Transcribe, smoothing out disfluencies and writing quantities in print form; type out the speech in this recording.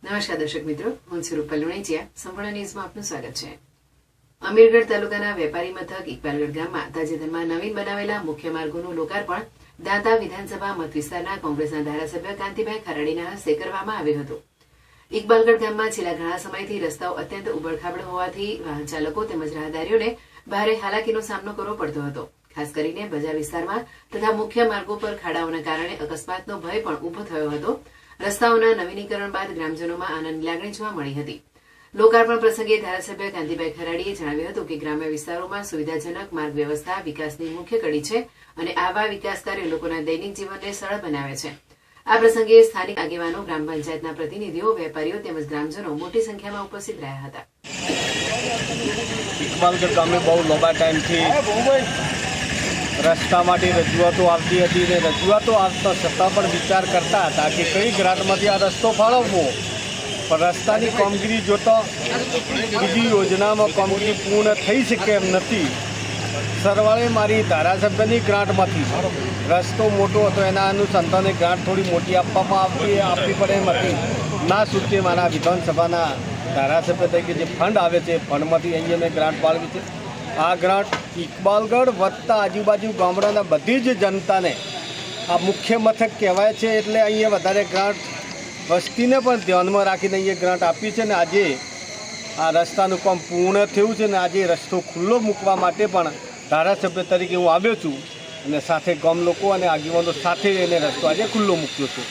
નમસ્કાર દર્શક મિત્રો, હું છું રૂપલ લુણીચિયા. સંપૂર્ણ ન્યૂઝમાં આપનું સ્વાગત છે. અમીરગઢ તાલુકાના વેપારી મથક ઇકબાલગઢ ગામમાં તાજેતરમાં નવીન બનાવેલા મુખ્ય માર્ગોનું લોકાર્પણ દાંતા વિધાનસભા મત વિસ્તારના કોંગ્રેસના ધારાસભ્ય કાંતિભાઈ ખરાડીના હસ્તે કરવામાં આવ્યું હતું. ઇકબાલગઢ ગામમાં છેલ્લા ઘણા સમયથી રસ્તાઓ અત્યંત ઉબડખાબડ હોવાથી વાહન ચાલકો તેમજ રાહદારીઓને ભારે હાલાકીનો સામનો કરવો પડતો હતો. ખાસ કરીને બજાર વિસ્તારમાં તથા મુખ્ય માર્ગો પર ખાડાઓના કારણે અકસ્માતનો ભય પણ ઉભો થયો હતો. રસ્તાઓના નવીનીકરણ બાદ ગ્રામજનોમાં આનંદની લાગણી જોવા મળી હતી. લોકાર્પણ પ્રસંગે ધારાસભ્ય કાંતિભાઈ ખરાડીએ જણાવ્યું હતું કે ગ્રામ્ય વિસ્તારોમાં સુવિધાજનક માર્ગ વ્યવસ્થા વિકાસની મુખ્ય કડી છે અને આવા વિકાસ કાર્યો લોકોના દૈનિક જીવનને સરળ બનાવે છે. આ પ્રસંગે સ્થાનિક આગેવાનો, ગ્રામ પંચાયતના પ્રતિનિધિઓ, વેપારીઓ તેમજ ગ્રામજનો મોટી સંખ્યામાં ઉપસ્થિત રહ્યા હતા. ઇકબાલગઢ ગામે બહુ લાંબા ટાઈમથી રસ્તા માટે રજૂઆતો આવતી હતી અને રજૂઆતો આવતા છતાં પણ વિચાર કરતા હતા કે કઈ ગ્રાન્ટમાંથી આ રસ્તો ફાળવવો, પણ રસ્તાની કામગીરી જોતા બીજી યોજનામાં કામગીરી પૂર્ણ થઈ શકે એમ નથી. સરવાળે મારી ધારાસભ્યની ગ્રાન્ટમાંથી રસ્તો મોટો હતો, એના અનુસંધાને ગ્રાન્ટ થોડી મોટી આપવી પડે એમ હતી. ના છૂટકે મારા વિધાનસભાના ધારાસભ્ય તરીકે જે ફંડ આવે છે, ફંડમાંથી અહીંયા મેં ગ્રાન્ટ ફાળવી છે. આ ગ્રાન્ટ ઇકબાલગઢ વત્તા આજુબાજુ ગામડાના બધી જ જનતાને આ મુખ્ય મથક કહેવાય છે, એટલે અહીંયા વધારે ગ્રાન્ટ વસ્તીને પણ ધ્યાનમાં રાખીને અહીંયા ગ્રાન્ટ આપી છે. ને આજે આ રસ્તાનું કામ પૂર્ણ થયું છે ને આજે રસ્તો ખુલ્લો મૂકવા માટે પણ ધારાસભ્ય તરીકે હું આવ્યો છું અને સાથે ગામ લોકો અને આગેવાનો સાથે એને રસ્તો આજે ખુલ્લો મૂક્યો છું.